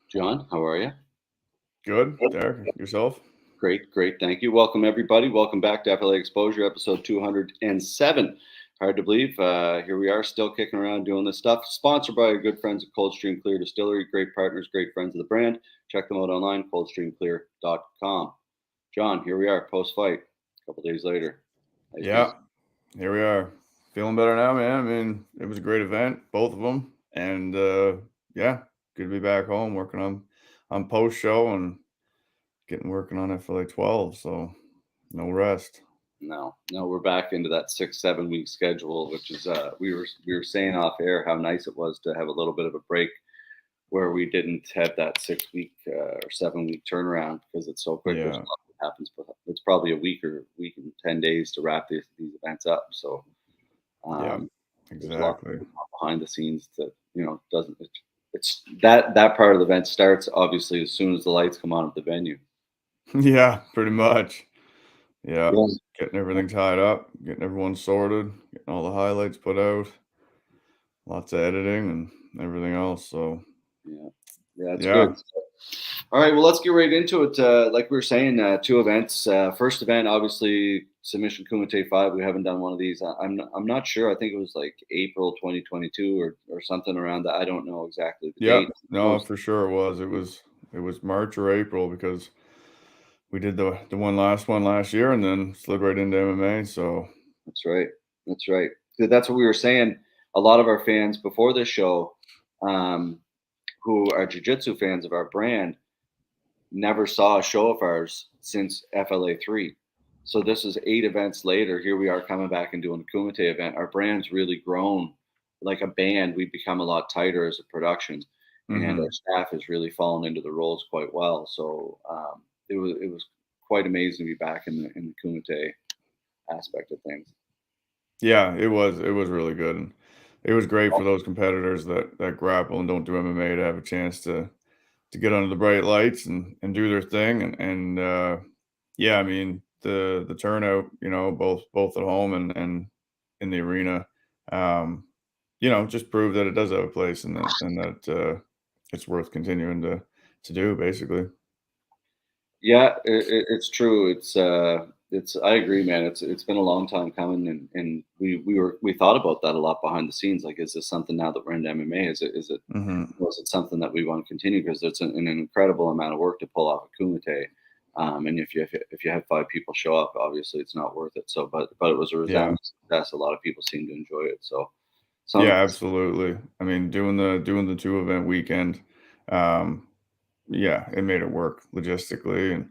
John, how are you? Good, Derek. Yourself? Great, great. Thank you. Welcome, everybody. Welcome back to FLA Exposure, episode 207. Hard to believe. Here we are, still kicking around doing this stuff. Sponsored by our good friends at Coldstream Clear Distillery. Great partners, great friends of the brand. Check them out online, coldstreamclear.com. John, here we are, post fight, a couple days later. Nice Yeah, news. here we are. Feeling better now, man. I mean, it was a great event, both of them, and yeah, good to be back home working on post show and getting working on FLA 12. So no rest. No, we're back into that 6, 7 week schedule, which is we were saying off air how nice it was to have a little bit of a break where we didn't have that 6 week or 7 week turnaround because it's so quick. There's a Yeah, lot that happens, but it's probably a week or week and 10 days to wrap these events up. So yeah, um, there's a lot exactly. behind the scenes that doesn't. It's that part of the event starts obviously as soon as the lights come on at the venue. Yeah, pretty much. Yeah, Yeah, getting everything tied up, getting everyone sorted, getting all the highlights put out, lots of editing and everything else. So yeah, yeah. It's good. yeah. All right, well, let's get right into it. Like we were saying, two events. First event, obviously, Submission Kumite 5. We haven't done one of these. I'm not sure. I think it was like April 2022 or something around that. I don't know exactly the Yeah, date. no, for sure it was. It was March or April because we did the one last year and then slid right into MMA. So That's right. That's right. That's what we were saying. A lot of our fans before this show, um, who are jujitsu fans of our brand, never saw a show of ours since FLA 3. So this is 8 events later. Here we are coming back and doing a Kumite event. Our brand's really grown. Like a band, we've become a lot tighter as a production, and our mhm. staff has really fallen into the roles quite well. So it was quite amazing to be back in the Kumite aspect of things. Yeah, it was really good, and it was great for those competitors that grapple and don't do MMA to have a chance to get under the bright lights and do their thing and yeah, I mean the turnout, both at home and in the arena, um, just proved that it does have a place and that it's worth continuing to do basically. Yeah, it's true. It's. I agree, man. It's been a long time coming, and we thought about that a lot behind the scenes. Like, is this something now that we're into MMA? Is it Mhm. was it something that we want to continue? Because it's an incredible amount of work to pull off a kumite. And if you have 5 people show up, obviously it's not worth it. So, but it was a Yeah. resounding success. A lot of people seem to enjoy it. So, Yeah, some absolutely. I mean, doing the 2 event weekend, um, yeah, it made it work logistically and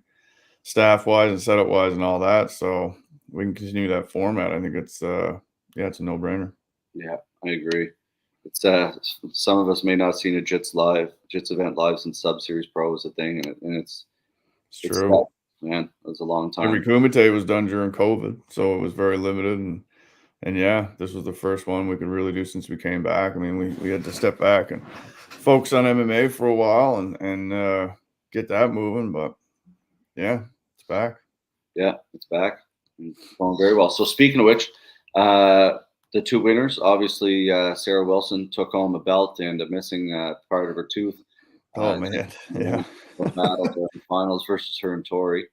staff-wise and setup-wise and all that, so we can continue that format. I think yeah, it's a no-brainer. Yeah, I agree. It's some of us may not have seen a Jits event live since Sub Series Pro was a thing, and It's it's tough, true. man. It was a long Every time. Kumite was done during COVID, so it was very limited, and yeah, this was the first one we could really do since we came back. I mean, we had to step back and focus on MMA for a while and get that moving, but yeah, it's back. Yeah, it's back and going very well. So speaking of which, uh, the two winners, obviously, Sarah Wilson took home a belt and a missing part of her tooth. Oh, She man. Yeah. won the battle during the finals versus her and Tori.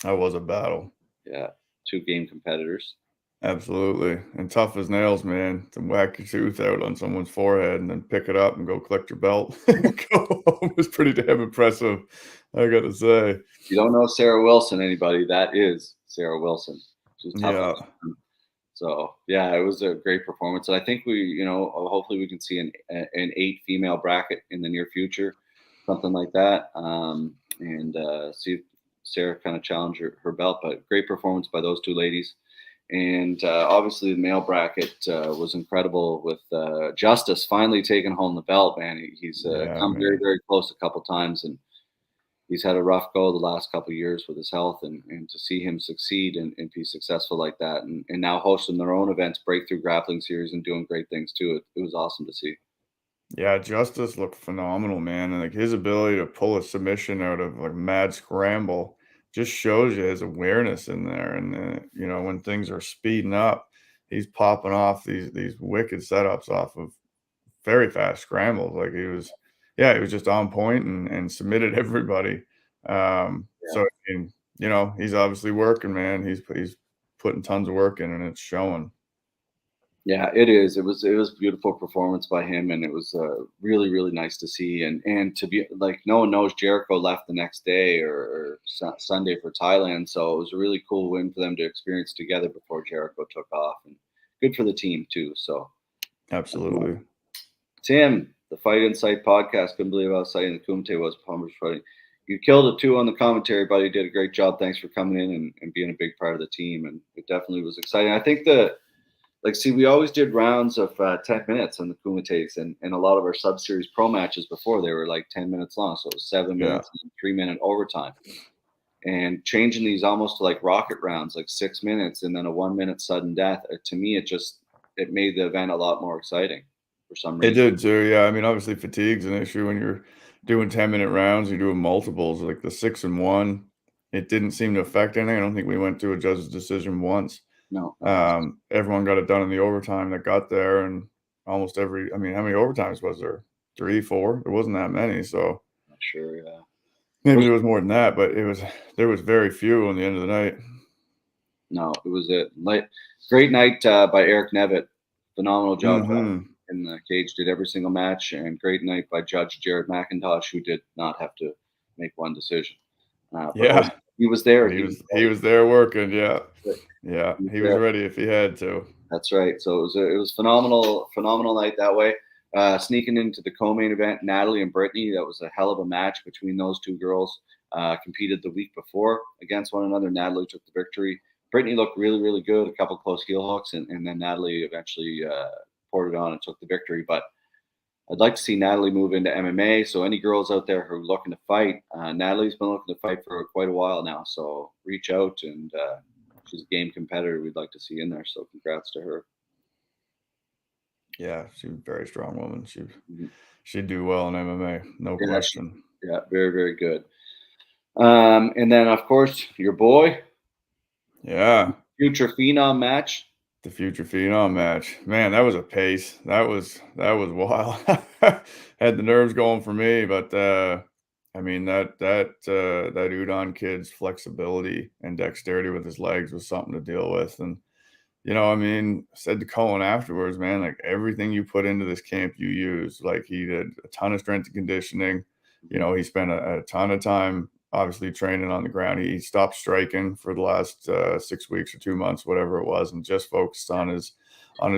That was a battle. Yeah, two game competitors. Absolutely, and tough as nails, man, to whack your tooth out on someone's forehead and then pick it up and go collect your belt and go home was pretty damn impressive, I gotta say. You don't know Sarah Wilson, anybody? That is Sarah Wilson. She's tough. Yeah. So yeah, it was a great performance, and I think hopefully we can see an 8 female bracket in the near future, something like that, and see if Sarah kind of challenge her belt. But great performance by those two ladies, and obviously the male bracket was incredible with Justice finally taking home the belt. Man, he's Yeah, come very man. very close a couple times, and he's had a rough go the last couple of years with his health, and to see him succeed and be successful like that, and now hosting their own events, Breakthrough Grappling Series, and doing great things too. It was awesome to see. Yeah, Justice looked phenomenal, man, and, like, his ability to pull a submission out of, like, mad scramble just shows you his awareness in there, and when things are speeding up, he's popping off these wicked setups off of very fast scrambles, like, yeah, he was just on point and submitted everybody. Yeah. So I mean, he's obviously working, man. He's putting tons of work in, and it's showing. Yeah, it is. It was a beautiful performance by him, and it was really really nice to see. And to be like, no one knows Jericho left the next day or Sunday for Thailand, so it was a really cool win for them to experience together before Jericho took off, and good for the team too. So, uh, Absolutely. Tim, the Fight Insight podcast, couldn't believe how exciting the Kumite was. Palmer's fighting. You killed it too on the commentary, buddy. You did a great job. Thanks for coming in and being a big part of the team, and it definitely was exciting. I think see, we always did rounds of 10 minutes on the Kumites, and a lot of our sub series pro matches before they were like 10 minutes long. So it was 7 minutes Yeah. and 3 minute overtime. And changing these almost to like rocket rounds, like 6 minutes and then a 1 minute sudden death. To me, it made the event a lot more exciting for some It reason. did too, yeah. I mean, obviously fatigue's an issue when you're doing 10-minute rounds, you're doing multiples, like the 6 and 1, it didn't seem to affect anything. I don't think we went to a judge's decision once. No, not once. Everyone got it done in the overtime that got there, and almost I mean, how many overtimes was there? 3, 4? There wasn't that many, so Not sure. Yeah. maybe there was more than that, but there was very few on the end of the night. No, it was a great night by Eric Nevitt. Phenomenal job Mhm. in the cage. Did every single match, and great night by Judge Jared McIntosh, who did not have to make one decision. But Yeah. he was there. He He was was he was there working, yeah. ready. Yeah, He was he was there. ready if he had to. That's right. So it was phenomenal night that way. Sneaking into the co-main event, Natalie and Brittany. That was a hell of a match between those two girls. Competed the week before against one another. Natalie took the victory. Brittany looked really, really good. A couple close heel hooks, and then Natalie eventually poured it on and took the victory. But I'd like to see Natalie move into MMA. So any girls out there who are looking to fight, Natalie's been looking to fight for quite a while now. So reach out, and she's a game competitor we'd like to see in there. So congrats to her. Yeah, she's a very strong woman. Mhm. She'd do well in MMA, no Yeah, question. yeah, very, very good. And then of course your boy, Yeah, future phenom match. the future phenom match. Man, that was a pace. That was wild. Had the nerves going for me, but I mean that Udon kid's flexibility and dexterity with his legs was something to deal with. And I mean, I said to Cohen afterwards, man, like everything you put into this camp, you use. Like he did a ton of strength and conditioning. He spent a ton of time, obviously, training on the ground. He stopped striking for the last 6 weeks or 2 months, whatever it was, and just focused on his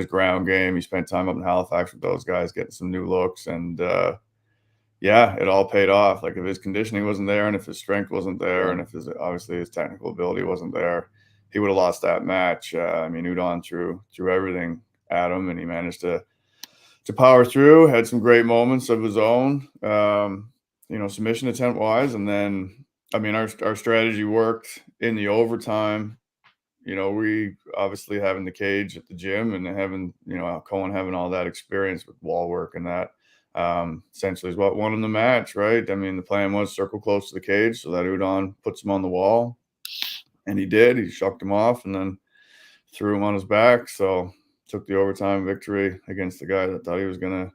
ground game. He spent time up in Halifax with those guys, getting some new looks, and yeah, it all paid off. Like if his conditioning wasn't there, and if his strength wasn't there, Yeah, and if his technical ability wasn't there, he would have lost that match. I mean, Udon threw everything at him, and he managed to power through. Had some great moments of his own, submission attempt wise, and then I mean, our strategy worked in the overtime. We obviously having the cage at the gym and having, Cohen having all that experience with wall work and that, essentially is what won him the match, right? I mean, the plan was circle close to the cage so that Udon puts him on the wall, and he did. He shucked him off and then threw him on his back. So took the overtime victory against the guy that thought he was gonna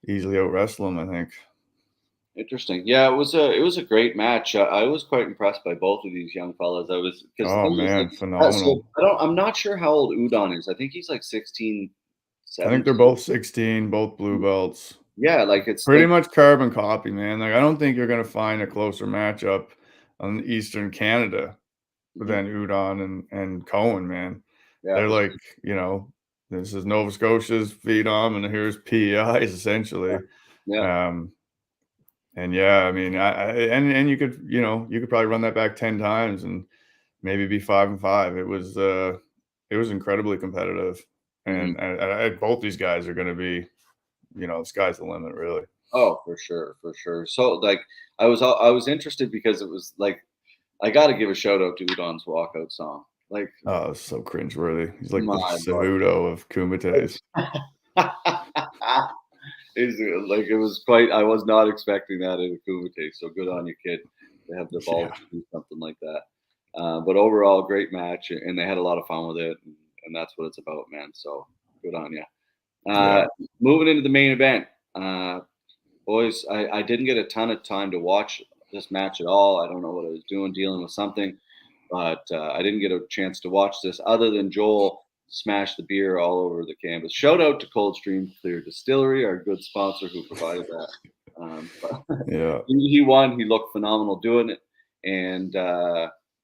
easily out wrestle him, I think. interesting. Yeah, it was a great match. I was quite impressed by both of these young fellas. I was because the Oh thing is, man, like, so phenomenal. I'm not sure how old Udon is. I think he's like 16, I think 17. they're both 16, both blue belts. Yeah, like it's Pretty like. much carbon copy, man. Like I don't think you're gonna find a closer matchup on Eastern Canada Mhm. than Udon and Cohen, man. Yeah, They're for like, sure. this is Nova Scotia's phenom, and here's PEI's Yeah, essentially. yeah. Um, and yeah, I mean, and you could probably run that back 10 times and maybe be 5-5. It was incredibly competitive, Mhm. and both these guys are going to be, the sky's the limit, really. Oh, for sure, for sure. So like, I was interested because it was like I got to give a shout out to Udon's walkout song. Like, Oh, it's so cringeworthy. He's like the my lord. Cejudo of Kumites. Like it was quite. I was not expecting that in a Kumite. So good on you, kid, to have the balls Yeah, to do something like that. But overall, great match, and they had a lot of fun with it, and that's what it's about, man. So good on you. yeah. Moving into the main event, uh, boys, I didn't get a ton of time to watch this match at all. I don't know what I was doing, dealing with something, but I didn't get a chance to watch this other than Joel smashed the beer all over the canvas. Shout out to Coldstream Clear Distillery, our good sponsor who provided that. But Yeah. he won. He looked phenomenal doing it, and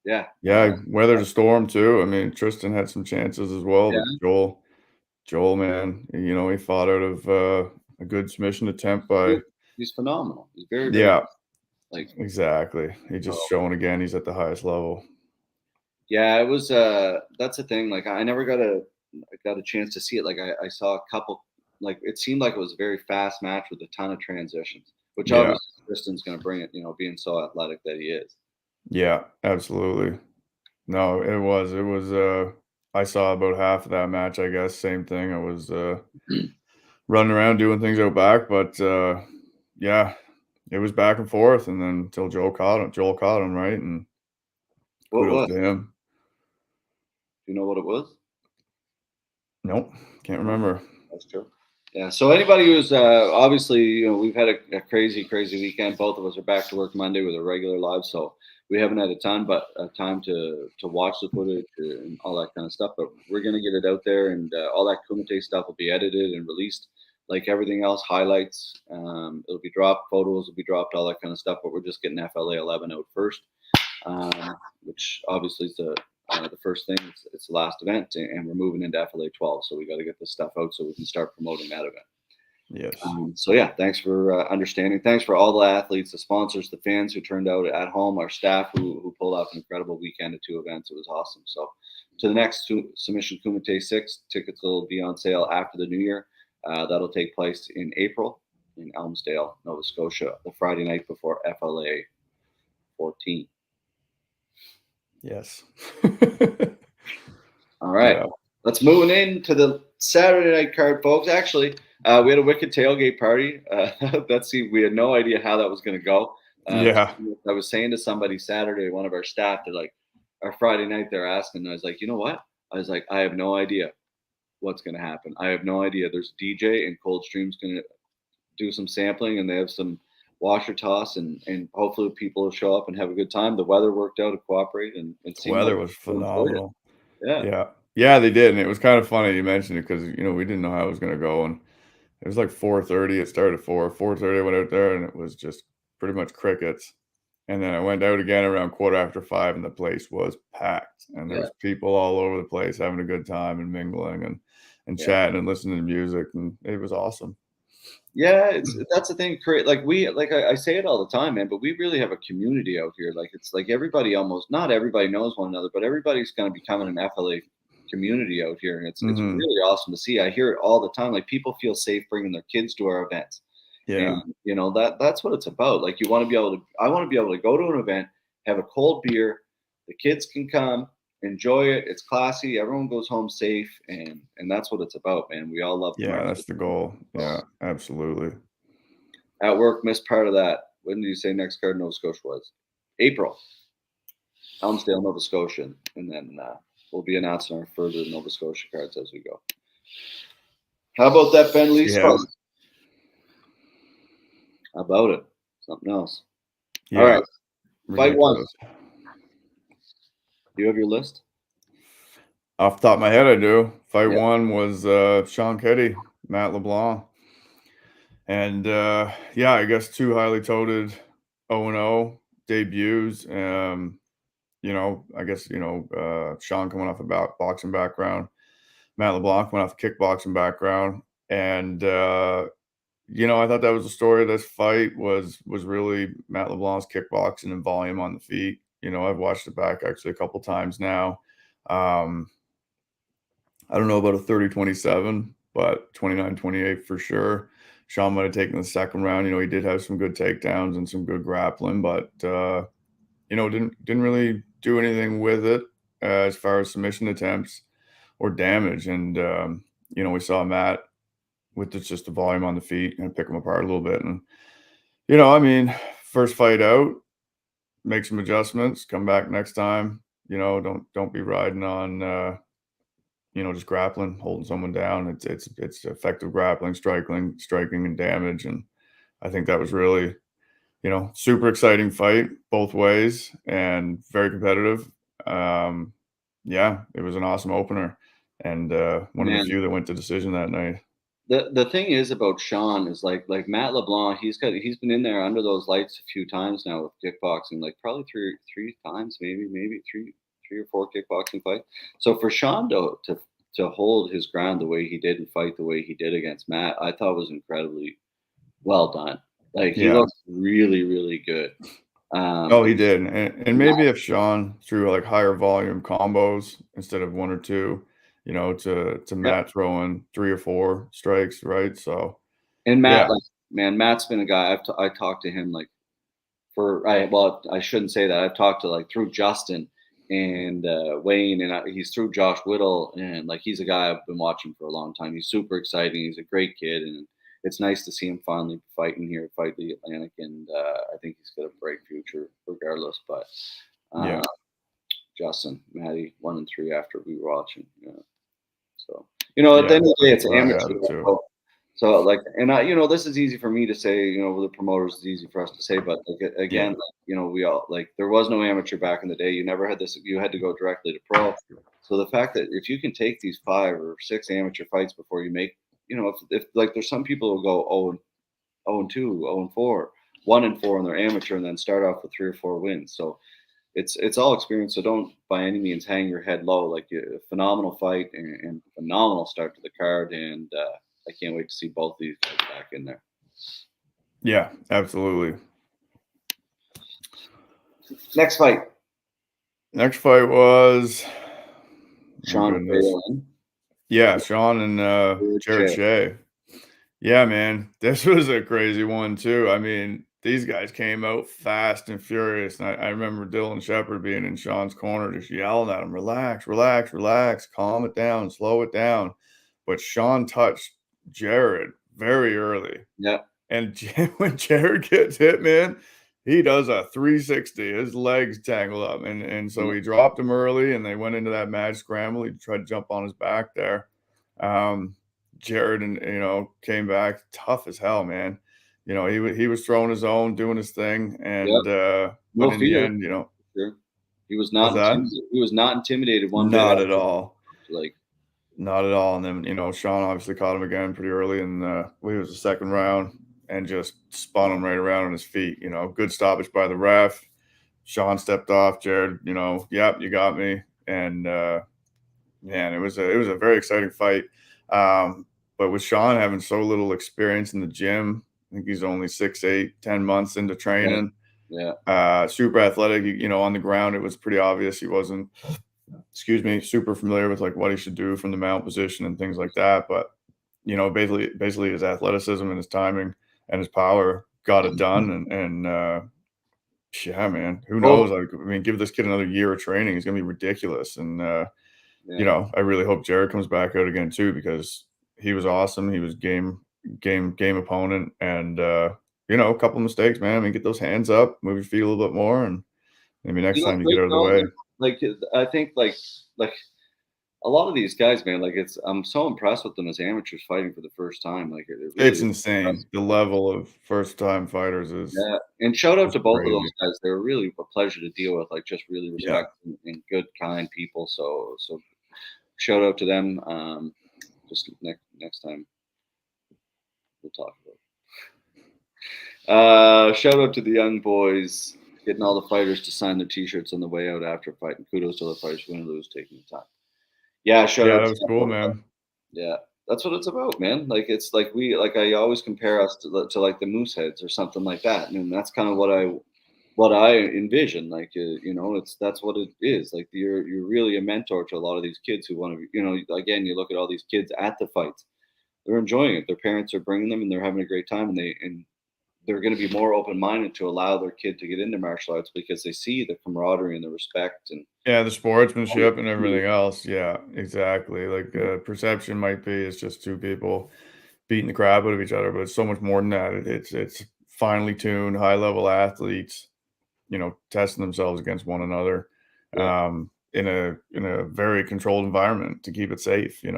yeah, Yeah, weathered a storm too. I mean, Tristan had some chances as well, but yeah, Joel, man, he fought out of a good submission attempt by. he's phenomenal. He's very, very Yeah, like. exactly. He's just showing again he's at the highest level. Yeah, it was that's the thing. Like I never got a chance to see it. Like I saw a couple, like it seemed like it was a very fast match with a ton of transitions, which Yeah, obviously Tristan's gonna bring it, being so athletic that he is. yeah, absolutely. No, it was I saw about half of that match, I guess. Same thing. I was running around doing things out back, but yeah, it was back and forth, and then until Joel caught him, right? And What kudos was? to him. Do you know what it was? Nope, can't No, remember. that's true. Yeah. So anybody who's obviously, we've had a crazy, crazy weekend. Both of us are back to work Monday with a regular live, so we haven't had a ton, but time to watch the footage and all that kind of stuff. But we're gonna get it out there, and all that Kumite stuff will be edited and released, like everything else. Highlights, it'll be dropped, photos will be dropped, all that kind of stuff. But we're just getting FLA 11 out first, which obviously is the first thing. It's the last event, and we're moving into FLA 12, so we got to get this stuff out so we can start promoting that event. Yes. So yeah, thanks for understanding. Thanks for all the athletes, the sponsors, the fans who turned out at home, our staff who pulled off an incredible weekend of 2 events. It was awesome. So to the next submission Kumite 6, tickets will be on sale after the new year. That'll take place in April in Elmsdale, Nova Scotia, the Friday night before FLA 14. Yes. All right. Yeah. Let's move into the Saturday night card, folks. Actually, we had a wicked tailgate party. We had no idea how that was going to go. Yeah. I was saying to somebody Saturday, one of our staff, they're like, our Friday night, they're asking. I was like, you know what? I was like, I have no idea what's going to happen. I have no idea. There's a DJ and Coldstream's going to do some sampling, and they have some washer toss, and hopefully people will show up and have a good time. The weather worked out to cooperate, and it seemed like Weather was people enjoyed it. phenomenal. Yeah. Yeah. Yeah, they did, and it was kind of funny you mentioned it because, we didn't know how it was gonna go, and it was like 4:30, it started at 4, 4:30, I went out there, and it was just pretty much crickets, and then I went out again around 5:15, and the place was packed, and there Yeah. was people all over the place having a good time and mingling and Yeah. chatting and listening to music, and it was awesome. Yeah, that's the thing. I say it all the time, man. But we really have a community out here. Like it's like everybody almost not everybody knows one another, but everybody's kind of becoming an FLA community out here, and it's Mhm. really awesome to see. I hear it all the time. Like people feel safe bringing their kids to our events, and Yeah. that's what it's about. Like you want to be able to. I want to be able to go to an event, have a cold beer, the kids can come, enjoy it. It's classy. Everyone goes home safe, and that's what it's about, man. We all love Yeah, commercial. that's the goal. Yeah, absolutely. At work, missed part of that. When did you say next card in Nova Scotia was? April, Elmsdale, Nova Scotia, and then we'll be announcing our further Nova Scotia cards as we go. How about that Ben Lee Yeah. spot? How about it? Something else. All Yeah, right, fight one. ridiculous. Do you have your list? Off the top of my head, I do. Fight Yeah, 1 was, Sean Keddy, Matt LeBlanc, and, yeah, I guess 2 highly touted 0-0 debuts, I guess, Sean coming off a boxing background, Matt LeBlanc coming off a kickboxing background, and, I thought that was the story of this fight was really Matt LeBlanc's kickboxing and volume on the feet. I've watched it back actually a couple times now. Um, I don't know about a 30-27, but 29-28 for sure. Sean might have taken the second round. He did have some good takedowns and some good grappling, but didn't really do anything with it as far as submission attempts or damage. And we saw Matt with just the volume on the feet and pick him apart a little bit. And I mean, first fight out, make some adjustments, come back next time. Don't be riding on just grappling, holding someone down. It's effective grappling, striking and damage. And I think that was really, super exciting fight both ways and very competitive. Um, yeah, it was an awesome opener and one of the Man, few that went to decision that night. the thing is about Sean is like Matt LeBlanc, he's been in there under those lights a few times now with kickboxing, like probably three times, maybe three or four kickboxing fights. So for Sean to hold his ground the way he did and fight the way he did against Matt, I thought was incredibly well done. Like he Yeah. looked really, really good. Oh, he And did. And maybe if Sean threw like higher volume combos instead of one or two, to yeah, Matt throwing three or four strikes, right? So and Matt, yeah, like man, Matt's been a guy I talked to him like well, I shouldn't say that. I've talked to like through Justin and Wayne, and he's through Josh Whittle, and like he's a guy I've been watching for a long time. He's super exciting. He's a great kid, and it's nice to see him finally fighting here, fight the Atlantic, and I think he's got a bright future regardless. But uh, yeah, Justin, Matty, 1-3 after we were watching. Yeah. So, at the yeah. end of the day, That's it's what I amateur. added too. So, like, and this is easy for me to say, with the promoters, it's easy for us to say, but like, again, Yeah, like, we all, like, there was no amateur back in the day. You never had this, you had to go directly to pro. So the fact that if you can take these 5 or 6 amateur fights before you make, if like, there's some people who go 0-2, 0-4, 1-4 in their amateur and then start off with 3 or 4 wins. So, it's all experience. So don't by any means hang your head low. Like a phenomenal fight and phenomenal start to the card, and I can't wait to see both these guys back in there. yeah, absolutely. Next fight, Next fight was, my Sean goodness. Phelan, Yeah, Sean and Jared Che. Shea. Yeah, man, this was a crazy one too. I mean, these guys came out fast and furious, and I remember Dylan Shepard being in Sean's corner, just yelling at him, "Relax, relax, relax, calm it down, slow it down." But Sean touched Jared very early, Yeah, and when Jared gets hit, man, he does a 360. His legs tangle up, and so yeah, he dropped him early, and they went into that mad scramble. He tried to jump on his back there. Um, Jared and came back tough as hell, man. He was throwing his own, doing his thing, yeah. and but No in the fear. end, Sure. He was was not that intimidated. He was not intimidated one bit. not at all. Like, Not at all, and then, Sean obviously caught him again pretty early in, I believe it was the second round and just spun him right around on his feet, good stoppage by the ref. Sean stepped off, Jared, "Yep, you got me," and, man, it was a very exciting fight, but with Sean having so little experience in the gym, I think he's only 6'8", 10 months into yeah, training, yeah, super athletic, on the ground, it was pretty obvious he wasn't, super familiar with like what he should do from the mount position and things like that. But basically his athleticism and his timing and his power got it done. And yeah, man, who well, knows? Like, I mean, give this kid another year of training, he's gonna be ridiculous. And yeah. I really hope Jared comes back out again too because he was awesome. He was game opponent, and a couple mistakes, man. I mean, get those hands up, move your feet a little bit more, and maybe next time you get Quick out of the though, way. like I think like a lot of these guys, man, like I'm so impressed with them as amateurs fighting for the first time. Like it really It's is impressive. insane. The level of first-time fighters is Yeah, and shout out just to both of those crazy. guys. They were really a pleasure to deal with. Like just really Yeah. respect and good, kind people. So shout out to them. Just next time we'll talk about. Shout out to the young boys getting all the fighters to sign their T-shirts on the way out after fighting. Kudos to the fighters, win or lose, taking the time. Yeah, shout Yeah, out that to was them cool, both. man. Yeah, that's what it's about, man. Like it's like I always compare us to like the Mooseheads or something like that, and that's kind of what I envision. Like that's what it is. Like you're really a mentor to a lot of these kids who want to. Again, you look at all these kids at the fights. They're enjoying it. Their parents are bringing them, and they're having a great time, and they're going to be more open minded to allow their kid to get into martial arts because they see the camaraderie and the respect and Yeah, the all the sportsmanship and opportunity. everything else. Yeah, exactly. Like, perception might be it's just two people beating the crap out of each other, but it's so much more than that. It's finely tuned, high-level athletes, testing themselves against one another, Yeah, in a very controlled environment to keep it safe, and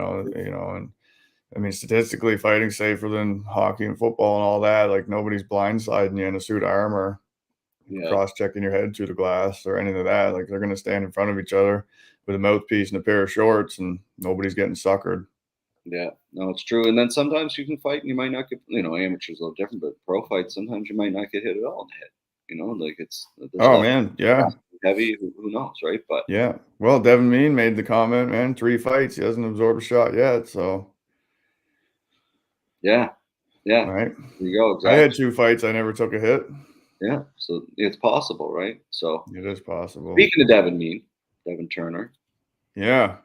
I mean, statistically, fighting's safer than hockey and football and all that. Like, nobody's blindsiding you in a suit of armor, Yeah, cross-checking your head through the glass or anything of that. Like, they're gonna stand in front of each other with a mouthpiece and a pair of shorts, and nobody's getting suckered. yeah. No, it's true. And then sometimes you can fight and you might not get, amateurs a little different, but pro fights sometimes you might not get hit at all in the head. Like there's a Oh, lot man, yeah, of heavy. Who knows, right? But yeah. Well, Devin Mean made the comment, man, 3 fights, he hasn't absorbed a shot yet, so yeah, yeah. right? There you go. I had Exactly. 2 fights, I never took a hit. Yeah. So it's possible, right? So It is possible. speaking of Devin Turner, Yeah,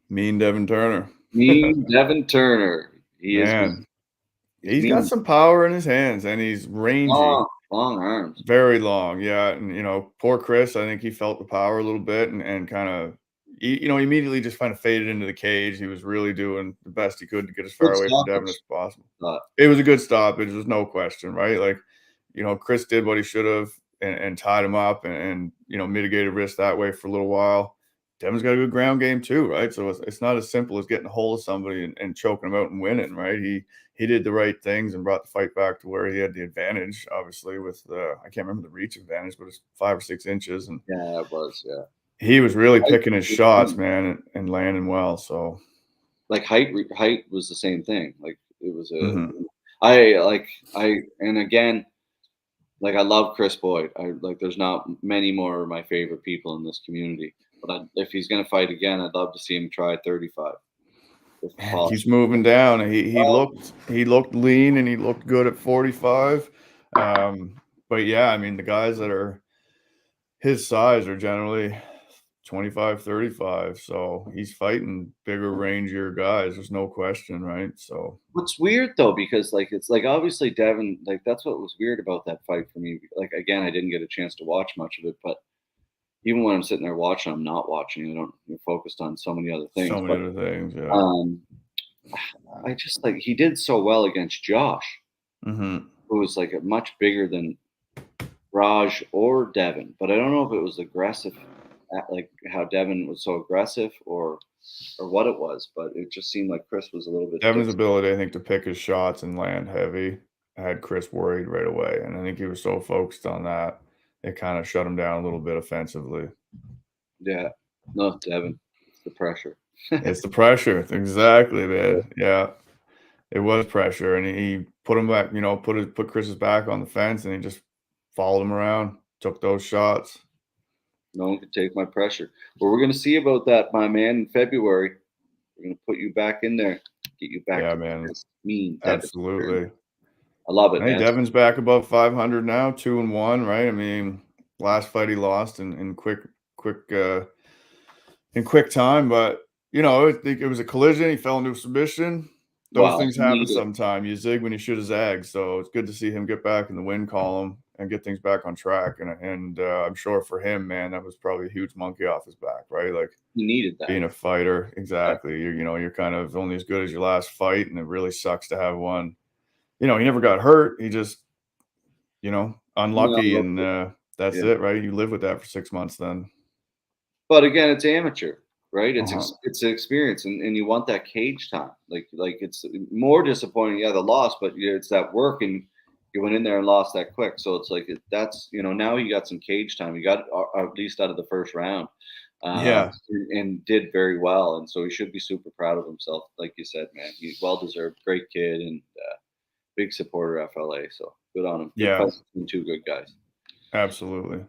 mean Devin Turner. mean Devin Turner. He is mean. Man, He's he's got mean. some power in his hands, and he's rangy. Long, long arms. Very long, yeah, and, poor Chris, I think he felt the power a little bit and kinda immediately just kinda faded into the cage. He was really doing the best he could to get as far Good away from Devin as stoppage. possible. Uh, It was a good stoppage, there's no question, right? Like, Chris did what he should have and tied him up and mitigated risk that way for a little while. Devin's got a good ground game too, right? So it's not as simple as getting a hold of somebody and choking them out and winning, right? He did the right things and brought the fight back to where he had the advantage, obviously, with the I can't remember the reach advantage, but it's 5 or 6 inches. And yeah, it was. Yeah. he was really Height picking his was shots, mean. man, and landing well. So Like height was the same thing. Like it was a. mhm. I and again, like I love Chris Boyd. I like. There's not many more of my favorite people in this community. But if he's gonna fight again, I'd love to see him try 35, if Man, he keeps possible. moving down. Well, He looked lean and he looked good at 45. But yeah, I mean the guys that are his size are generally 25, 35. So he's fighting bigger, rangier guys. There's no question, right? So what's weird though, because like it's like obviously Devin, like that's what was weird about that fight for me. Like again, I didn't get a chance to watch much of it, but even when I'm sitting there watching, I'm not watching. I don't. You're focused on so many other so things. many But other things, yeah. um, I just like he did so well against Josh, Mhm. who was like a much bigger than Raj or Devin. But I don't know if it was aggressive, like how Devin was so aggressive, or what it was. But it just seemed like Chris was a little bit Devin's stiff. ability, I think, to pick his shots and land heavy had Chris worried right away. And I think he was so focused on that, it kind of shut him down a little bit offensively. Yeah, no, Devin, it's the pressure. It's the pressure. Exactly, man. Yeah. It was pressure, and he put him back, put Chris's back on the fence, and he just followed him around, took those shots. No one could take my pressure. But we're gonna see about that, my man, in February. We're gonna put you back in there, get you back Yeah, to man. business. Mean Devin. Absolutely. I love it, Hey, man. Devin's back above 500 now, 2-1, right? I mean, last fight he lost in quick, in quick time, but I think it was a collision. He fell into a submission. Those Wow, things you happen need it. sometime. You zig when you should have zagged. So it's good to see him get back in the win column and get things back on track. And I'm sure for him, man, that was probably a huge monkey off his back, right? Like You needed that. being a fighter, Yeah, exactly. You're kind of only as good as your last fight, and it really sucks to have one. He never got hurt. He just, no, unlucky, and that's yeah. it, right? You live with that for 6 months, then. But again, it's amateur, right? Uh-huh. It's an experience, and you want that cage time. Like it's more disappointing, yeah, the loss, but yeah, it's that work, and you went in there and lost that quick. So it's like that's now you got some cage time. You got at least out of the first round, Yeah, and did very well, and so he should be super proud of himself. Like you said, man, he well deserved, great kid, and big supporter of FLA. So good on him. Good yeah, fight between two good guys. absolutely.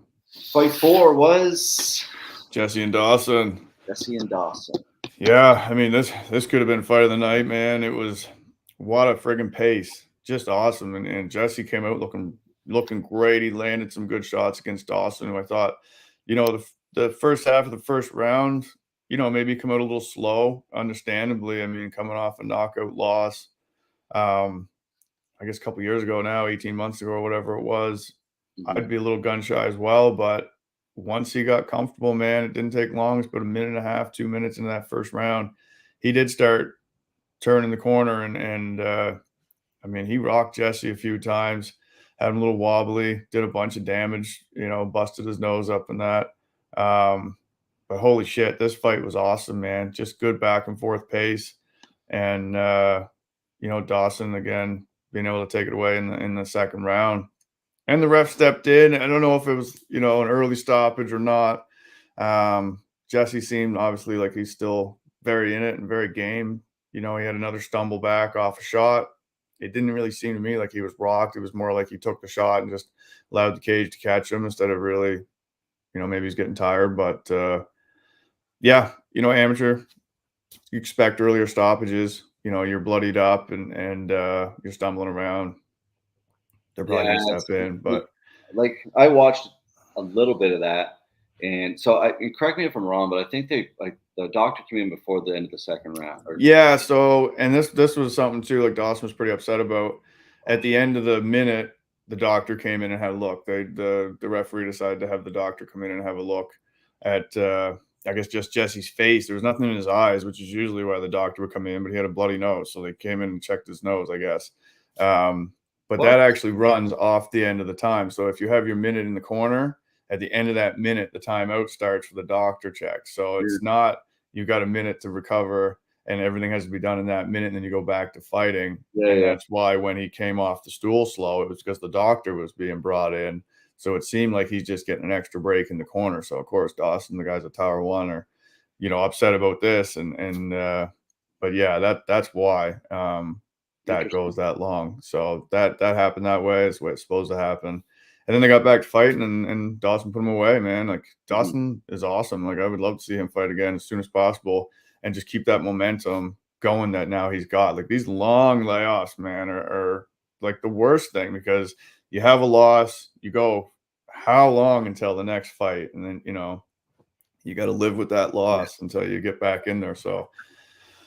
Fight four was Jesse and Dawson. Jesse and Dawson. Yeah, I mean this could have been fight of the night, man. It was what a friggin' pace. Just awesome. And Jesse came out looking great. He landed some good shots against Dawson, who I thought, the first half of the first round, maybe come out a little slow, understandably. I mean, coming off a knockout loss. Um, I guess a couple years ago now, 18 months ago or whatever it was, Mhm. I'd be a little gun shy as well. But once he got comfortable, man, it didn't take long. It's about a minute and a half, 2 minutes into that first round. He did start turning the corner and I mean, he rocked Jesse a few times, had him a little wobbly, did a bunch of damage, busted his nose up in that. Um, but holy shit, this fight was awesome, man. Just good back and forth pace. and Dawson again being able to take it away in the second round. And the ref stepped in. I don't know if it was, an early stoppage or not. Jesse seemed obviously like he's still very in it and very game. He had another stumble back off a shot. It didn't really seem to me like he was rocked. It was more like he took the shot and just allowed the cage to catch him instead of really, maybe he's getting tired. But yeah, amateur, you expect earlier stoppages. You're bloodied up and you're stumbling around. They're probably Yeah, going to step in, but like I watched a little bit of that, and so and correct me if I'm wrong, but I think the doctor came in before the end of the second round. Or yeah, so and this was something too, like Dawson was pretty upset about. At the end of the minute, the doctor came in and had a look. The referee decided to have the doctor come in and have a look at I guess just Jesse's face. There was nothing in his eyes, which is usually why the doctor would come in, but he had a bloody nose, so they came in and checked his nose, I guess. But what? that actually runs off the end of the time. So if you have your minute in the corner, at the end of that minute, the timeout starts for the doctor check. So it's Weird. not you've got a minute to recover and everything has to be done in that minute, and then you go back to fighting. Yeah, And yeah, that's why when he came off the stool slow, it was because the doctor was being brought in. So it seemed like he's just getting an extra break in the corner. So of course Dawson, the guys at Tower One, are upset about this, but yeah, that's why that interesting. goes that long. So that happened that way. It's the way it's supposed to happen. And then they got back to fighting, and Dawson put him away, man. Like Mhm. Dawson is awesome. Like I would love to see him fight again as soon as possible and just keep that momentum going that now he's got. Like these long layoffs, man, are like the worst thing because you have a loss, you go how long until the next fight, and then you got to live with that Yeah, loss until you get back in there. So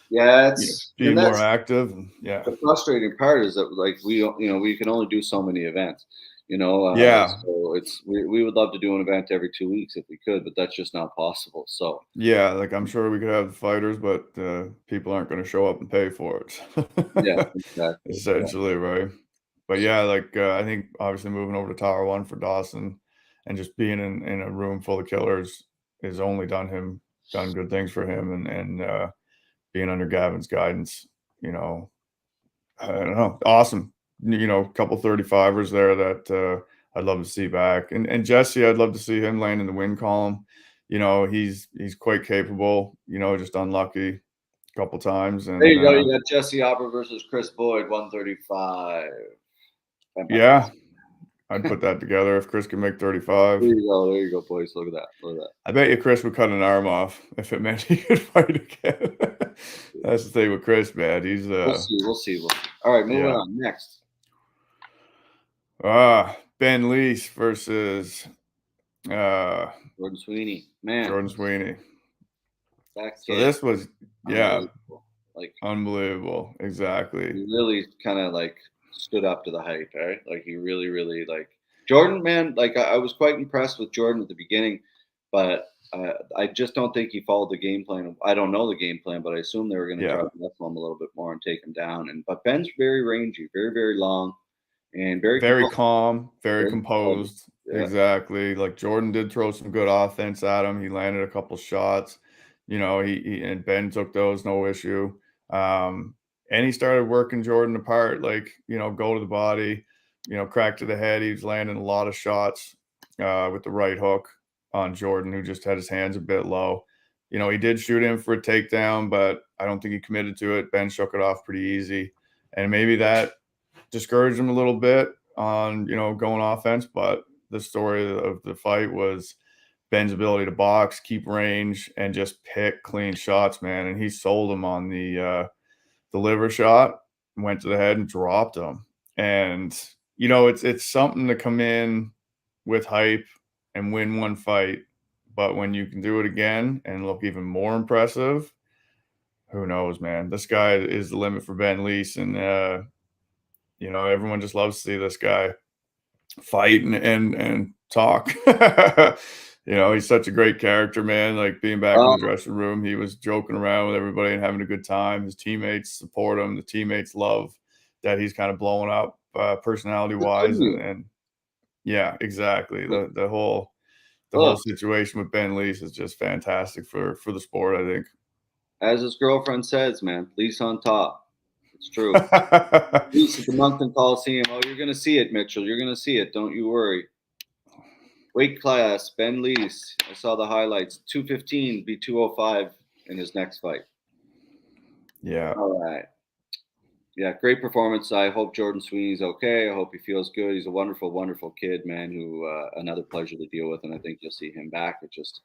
yeah, it's and being more that's active, and yeah, the frustrating part is that like we don't, we can only do so many events, yeah, so we would love to do an event every 2 weeks if we could, but that's just not possible. So yeah. Like I'm sure we could have the fighters, but people aren't going to show up and pay for yeah, it. exactly. Yeah. Essentially, right? But yeah, like I think obviously moving over to Tower One for Dawson and just being in a room full of killers has only done good things for him, and being under Gavin's guidance, you know, I don't know, awesome. A couple 35ers there that I'd love to see back, and Jesse, I'd love to see him land in the win column. He's quite capable. Just unlucky a couple times, There and you go. You got Jesse Opera versus Chris Boyd, 135. Bam, bam, bam. yeah, I'd put that together if Chris can make 35. There you go. There you go, boys. Look at that. Look at that. I bet you Chris would cut an arm off if it meant he could fight again. That's the thing with Chris, man. He's We'll see. We'll see. We'll see. All right, moving yeah. on. Next. Ben Lease versus uh Jordan Sweeney. Man, Jordan Sweeney. that So kid, this was, yeah, unbelievable. Like, unbelievable. Exactly. he really kind of like stood up to the hype, right? Like, he really, really like Jordan, man. Like, I was quite impressed with Jordan at the beginning, but I just don't think he followed the game plan. I don't know the game plan, but I assume they were going to try Yeah. to wrestle him a little bit more and take him down. But Ben's very rangy, very, very long, and very Very composed. calm, very Very composed. composed. Yeah. Exactly. Like Jordan did throw some good offense at him. He landed a couple shots. He and Ben took those, no issue. Um, and he started working Jordan apart, like, go to the body, crack to the head. He was landing a lot of shots with the right hook on Jordan, who just had his hands a bit low. He did shoot him for a takedown, but I don't think he committed to it. Ben shook it off pretty easy. And maybe that discouraged him a little bit on going offense, but the story of the fight was Ben's ability to box, keep range, and just pick clean shots, man. And he sold him on the liver shot, went to the head and dropped him. And it's something to come in with hype and win one fight, but when you can do it again and look even more impressive, who knows, man? This guy is the limit for Ben Lease, and everyone just loves to see this guy fight and talk. He's such a great character, man. Like being back in the Um, dressing room, he was joking around with everybody and having a good time. His teammates support him. The teammates love that he's kind of blowing up personality the wise, and tribute. and yeah, exactly. Like, The whole look, situation with Ben Lease is just fantastic for the sport, I think. As his girlfriend says, man, lease on top. It's true. Lease at the Moncton Coliseum. Oh, you're gonna see it, Mitchell. You're gonna see it. Don't you worry. Weight class, Ben Lease. I saw the highlights. 215 be 205 in his next fight. Yeah. All right. Yeah, great performance. I hope Jordan Sweeney's okay. I hope he feels good. He's a wonderful, wonderful kid, man. Who another pleasure to deal with, and I think you'll see him back. It just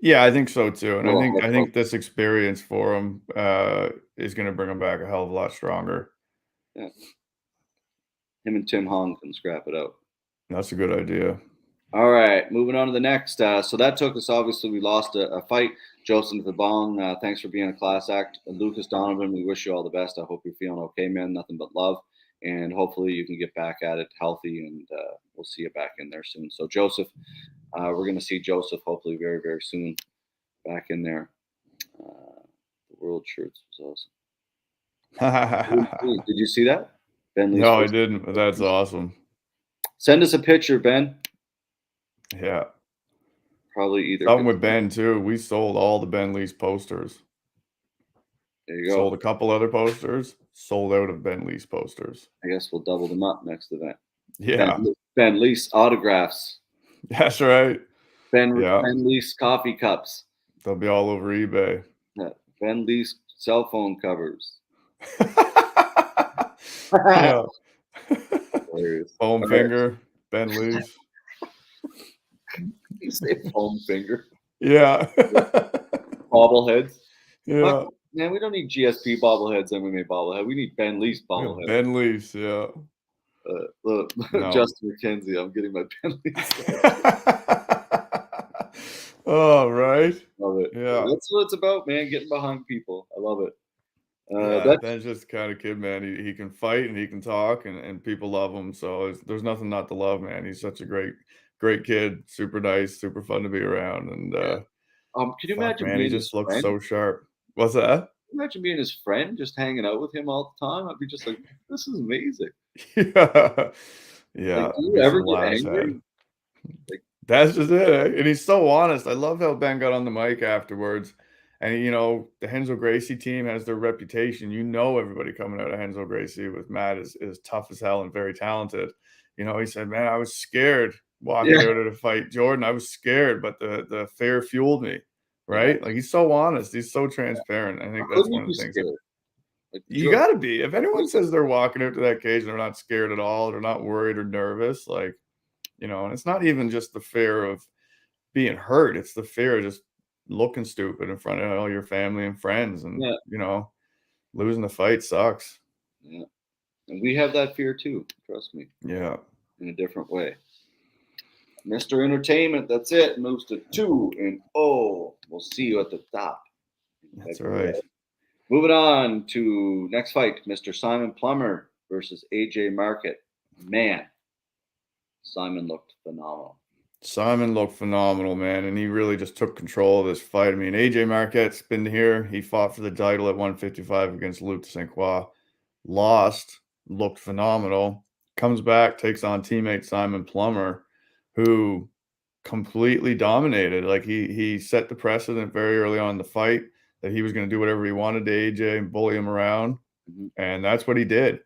Yeah, I think so too, and I little think I heartbroken. think this experience for him, is gonna bring him back a hell of a lot stronger. Yeah, him and Tim Hong can scrap it out. That's a good idea. All right, moving on to the next. So that took us. Obviously, we lost a fight. Joseph Vabong, thanks for being a class act. Lucas Donovan, we wish you all the best. I hope you're feeling okay, man. Nothing but love, and hopefully you can get back at it healthy, and we'll see you back in there soon. So Joseph, we're going to see Joseph hopefully very, very soon back in there. The world shirts was awesome. Did you see that? Ben Lee's No, I face. didn't, but that's awesome. Send us a picture, Ben. Yeah. Probably either. Something with Ben too. We sold all the Ben Lee's posters. There you go. Sold a couple other posters. Sold out of Ben Lee's posters. I guess we'll double them up next event. Yeah, Ben Lease autographs. that's right. Yeah, Ben Lease coffee cups. they'll be all over eBay. Ben Lease cell phone covers. Yeah. Hilarious. Foam All finger, Ben Lee's. You say foam finger. Yeah. Bobbleheads. Yeah. Fuck, man, we don't need GSP bobbleheads, MMA bobblehead. We need Ben Lease bobblehead. Ben Lee's, yeah. Look, No. Justin McKenzie, I'm getting my Ben Lease. Oh, right. Love it. Yeah. That's what it's about, man. Getting behind people. I love it. Yeah, Ben's just the kind of kid, man. He can fight and he can talk, and people love him. So there's nothing not to love, man. He's such a great kid. Super nice, super fun to be around. And can you imagine man, he being his just looks friend? so sharp. What's that? Imagine being his friend, just hanging out with him all the time. I'd be just like, this is amazing. Yeah. Yeah. Like, do you ever get angry? That's just it. Eh? And he's so honest. I love how Ben got on the mic afterwards. And the Henzo Gracie team has their reputation. Everybody coming out of Henzo Gracie with Matt is tough as hell and very talented. He said, "Man, I was scared walking out of the fight, Jordan. I was scared, but the fear fueled me." Right? Like, he's so honest. He's so transparent. I think that's one of the things. You got to be. If anyone says they're walking out to that cage and they're not scared at all, they're not worried or nervous, and it's not even just the fear of being hurt. It's the fear of just looking stupid in front of all your family and friends. And, losing the fight sucks. Yeah. And we have that fear too. Trust me. Yeah. In a different way. Mr. Entertainment, that's it. Moves to 2-0. We'll see you at the top. That's right. Moving on to next fight, Mr. Simon Plummer versus AJ Market. Man, Simon looked phenomenal. Simon looked phenomenal, man, and he really just took control of this fight. I mean, AJ Marquette's been here. He fought for the title at 155 against Luke St. Croix. Lost, looked phenomenal. Comes back, takes on teammate Simon Plummer, who completely dominated. Like, he set the precedent very early on in the fight that he was going to do whatever he wanted to AJ and bully him around. And that's what he did.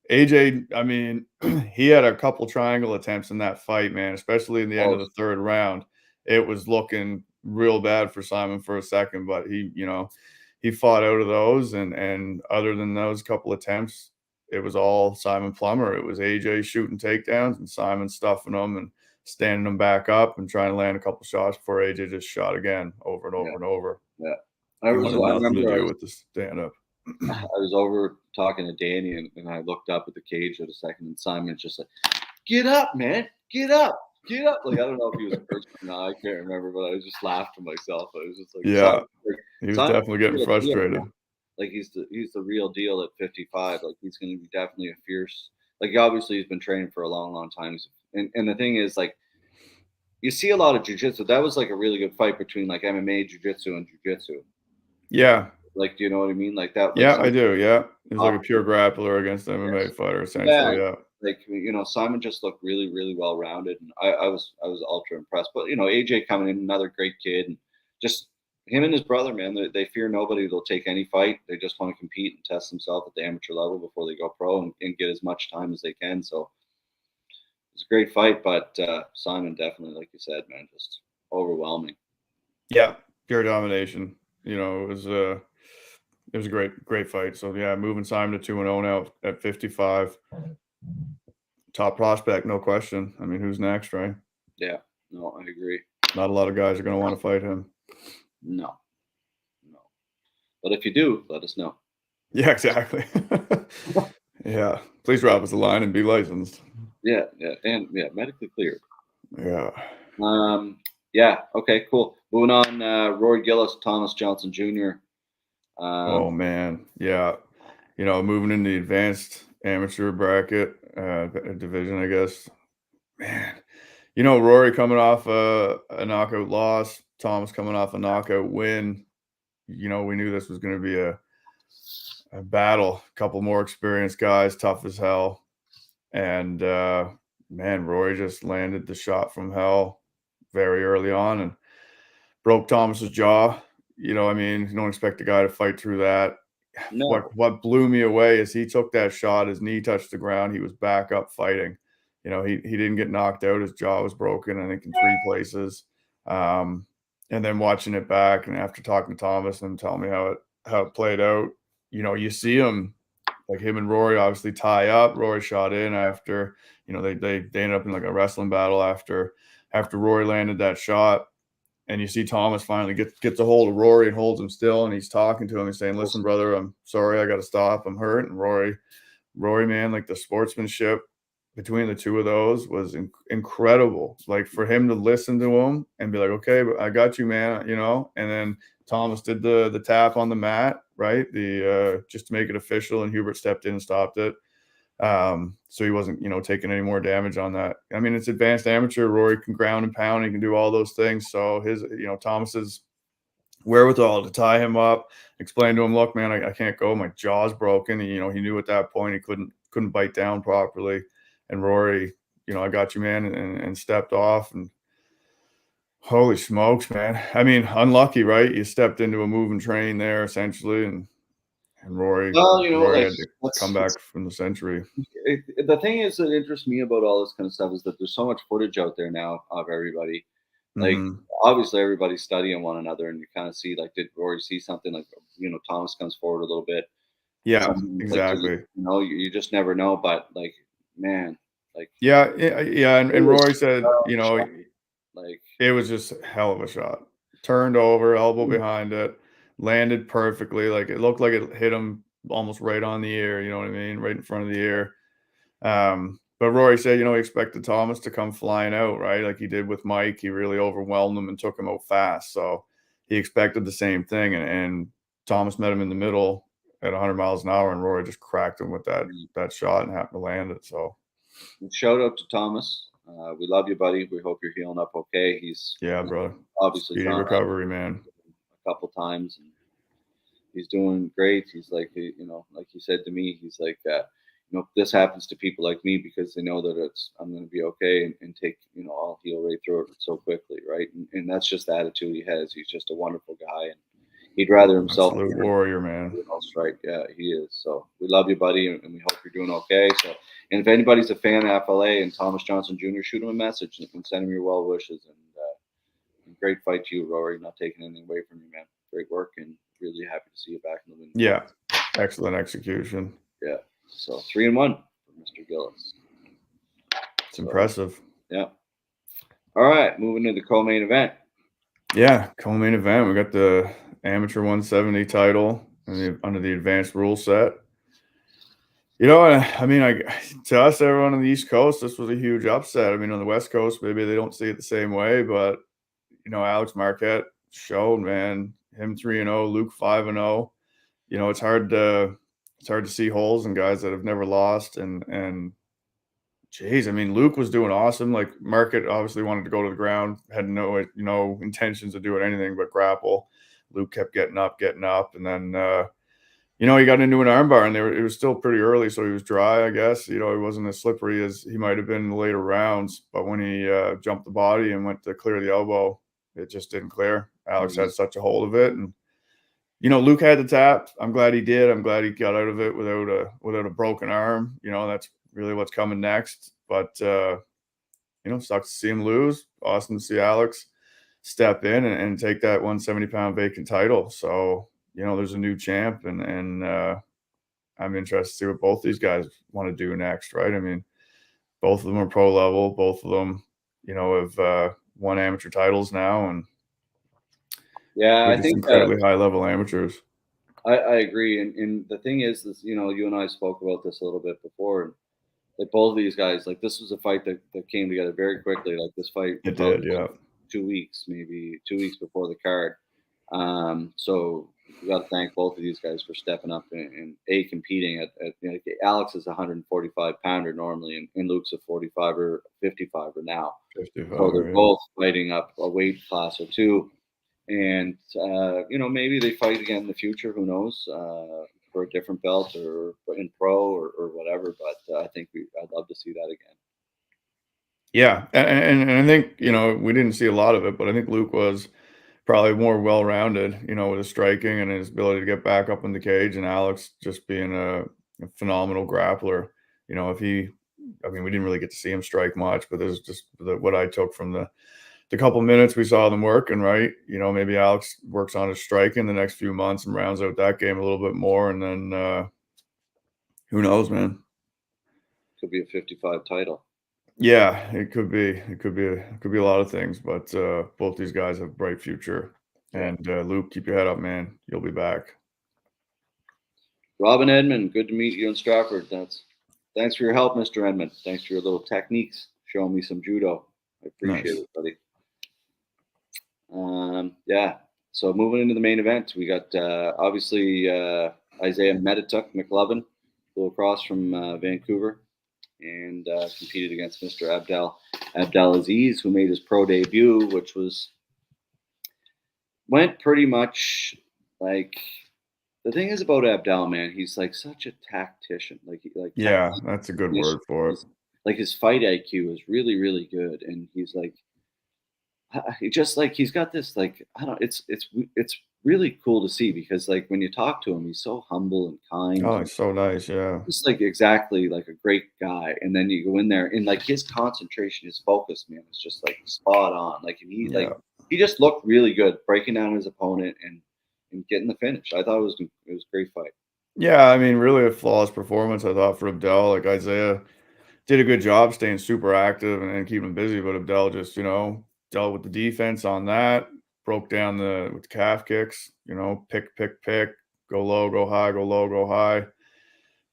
AJ, I mean, he had a couple triangle attempts in that fight, man, especially in the end of the third round. It was looking real bad for Simon for a second, but he fought out of those. And other than those couple attempts, it was all Simon Plummer. It was AJ shooting takedowns and Simon stuffing them and standing them back up and trying to land a couple shots before AJ just shot again over and over and over. Yeah. I nothing to do with the stand-up. I was over talking to Danny, and I looked up at the cage at a second, and Simon's just like, "Get up, man! Get up! Get up!" Like, I don't know if he was cursing or not. I can't remember, but I just laughed to myself. I was just like, "Yeah, he was definitely getting frustrated." Like, he's the real deal at 55. Like, he's going to be definitely a fierce. Like, obviously, he's been training for a long, long time. And the thing is, like, you see a lot of jiu-jitsu. That was like a really good fight between like MMA, jiu-jitsu, and jiu-jitsu. Yeah. Like, do you know what I mean? Like that. Yeah, I do. Yeah. He's like a pure grappler against an MMA fighter, essentially. Yeah. Like, Simon just looked really, really well rounded, and I was ultra impressed. But AJ coming in, another great kid, and just him and his brother, man, they fear nobody. They'll take any fight. They just want to compete and test themselves at the amateur level before they go pro and get as much time as they can. So it's a great fight, but Simon definitely, like you said, man, just overwhelming. Yeah, pure domination. You know, it was a great fight. So yeah, moving Simon to 2-0 now at 55. Top prospect, no question. I mean, who's next, right? Yeah, no, I agree. Not a lot of guys are going to want to fight him. No. But if you do, let us know. Yeah, exactly. Yeah, please drop us a line and be licensed. Yeah, and medically cleared. Yeah. Yeah. Okay. Cool. Moving on. Rory Gillis, Thomas Johnson Jr. Oh man, yeah. You know, moving in the advanced amateur bracket division, I guess. Man, you know, Rory coming off a knockout loss, Thomas coming off a knockout win. You know, we knew this was going to be a battle. A couple more experienced guys, tough as hell. And man, Rory just landed the shot from hell very early on and broke Thomas's jaw. You know, I mean, you don't expect a guy to fight through that. No. What blew me away is he took that shot, his knee touched the ground, he was back up fighting. You know, he didn't get knocked out, his jaw was broken, I think, in 3 places. And then watching it back and after talking to Thomas and telling me how it played out, you know, you see him, like him and Rory obviously tie up. Rory shot in after, you know, they ended up in like a wrestling battle after Rory landed that shot. And you see Thomas finally gets a hold of Rory and holds him still, and he's talking to him and saying, "Listen, brother, I'm sorry, I got to stop. I'm hurt." And Rory, man, like the sportsmanship between the two of those was incredible. Like for him to listen to him and be like, "Okay, but I got you, man," you know. And then Thomas did the tap on the mat, right? The just to make it official, and Hubert stepped in and stopped it. So he wasn't, you know, taking any more damage on that. I mean, it's advanced amateur. Rory can ground and pound. He can do all those things. So his, you know, Thomas's wherewithal to tie him up, explain to him, look, man, I can't go. My jaw's broken. And, you know, he knew at that point he couldn't bite down properly. And Rory, you know, I got you, man, and stepped off. And holy smokes, man. I mean, unlucky, right? You stepped into a moving train there essentially. And Rory Well, you know, like had to come back from the century. the thing is that interests me about all this kind of stuff is that there's so much footage out there now of everybody. Like, Mhm. obviously, everybody's studying one another, and you kind of see, like, did Rory see something? Like, you know, Thomas comes forward a little bit. Yeah, Something like, exactly. you know, you just never know. But like, man, like, Yeah, it and was Roy said, you know, shot. Like, it was just a hell of a shot. Turned over, elbow mm, behind it, landed perfectly. Like it looked like it hit him almost right on the ear, you know what I mean? Right in front of the ear. But Rory said, you know, he expected Thomas to come flying out, right? Like he did with Mike. He really overwhelmed him and took him out fast. So he expected the same thing. And Thomas met him in the middle at 100 miles an hour, and Rory just cracked him with that shot and happened to land it. So shout out to Thomas. We love you, buddy. We hope you're healing up okay. He's yeah, bro. obviously Speedy gone recovery, man. a couple times, and he's doing great. He's like, you know, like he said to me, he's like, you know, this happens to people like me because they know that I'm going to be okay and take, you know, I'll heal right through it so quickly, right? And that's just the attitude he has. He's just a wonderful guy, and he'd rather himself Absolute warrior, man. else, right? Yeah, he is. So we love you, buddy, and we hope you're doing okay. So, and if anybody's a fan of FLA and Thomas Johnson Jr., shoot him a message and send him your well wishes. And great fight to you, Rory. Not taking anything away from you, man. Great work, and really happy to see you back in the win. Yeah, excellent execution. Yeah. So 3-1 for Mr. Gillis. It's impressive. Yeah. All right, moving to the co-main event. Yeah, co-main event. We got the amateur 170 title under the advanced rule set. You know, I mean, to us, everyone on the East Coast, this was a huge upset. I mean, on the West Coast, maybe they don't see it the same way, but you know, Alex Marquette showed, man, him 3-0, Luke 5-0. You know, it's hard to see holes in guys that have never lost. And geez, I mean, Luke was doing awesome. Like Marquette obviously wanted to go to the ground, had no intentions of doing anything but grapple. Luke kept getting up, and then you know, he got into an armbar, and it was still pretty early, so he was dry, I guess. You know, he wasn't as slippery as he might have been in the later rounds. But when he jumped the body and went to clear the elbow, it just didn't clear. Alex had such a hold of it, and Luke had the tap. I'm glad he did. I'm glad he got out of it without a broken arm. That's really what's coming next. But sucks to see him lose. Awesome to see Alex step in and take that 170-pound vacant title. So there's a new champ, and I'm interested to see what both these guys want to do next, right? I mean, both of them are pro level. Both of them, have won amateur titles now, and yeah, they're I just think incredibly high level amateurs. I agree. And the thing is, you and I spoke about this a little bit before. And like both of these guys, like this was a fight that came together very quickly. Like this fight, It did, yeah. 2 weeks, maybe 2 weeks before the card. So we got to thank both of these guys for stepping up and competing at Alex is a 145 pounder normally, and Luke's a 45 or 55 or now. 55, So they're yeah. both fighting up a weight class or two. And maybe they fight again in the future. Who knows? For a different belt or in pro or whatever. But I think I'd love to see that again. Yeah, and I think we didn't see a lot of it, but I think Luke was probably more well-rounded, with his striking and his ability to get back up in the cage, and Alex just being a phenomenal grappler. We didn't really get to see him strike much, but this is just what I took from the couple minutes we saw them working, right? Maybe Alex works on his striking the next few months and rounds out that game a little bit more, and then who knows, man? Could be a 55 title. Yeah, it could be. It could be a lot of things, but both these guys have a bright future. Yeah. And Luke, keep your head up, man. You'll be back. Robin Edmond, good to meet you in Stratford. Thanks for your help, Mr. Edmond. Thanks for your little techniques, showing me some judo. I appreciate it, buddy. Yeah. So moving into the main event, we got obviously Isaiah Medituk McLovin, flew across from Vancouver and competed against Mr. Abdelaziz, who made his pro debut, which went pretty much like. The thing is about Abdel, man, he's like such a tactician. Yeah, that's a good word for it. Like his fight IQ is really, really good, and he's like, he's got this like I don't. It's really cool to see because like when you talk to him, he's so humble and kind. Oh, it's so nice, yeah. Just like exactly like a great guy, and then you go in there and like his concentration, his focus, man, is just like spot on. Like and he just looked really good breaking down his opponent and getting the finish. I thought it was a great fight. Yeah, I mean, really a flawless performance, I thought, for Abdel. Like Isaiah did a good job staying super active and keeping busy, but Abdel just, dealt with the defense on that, broke down with the calf kicks, pick, go low, go high, go low, go high,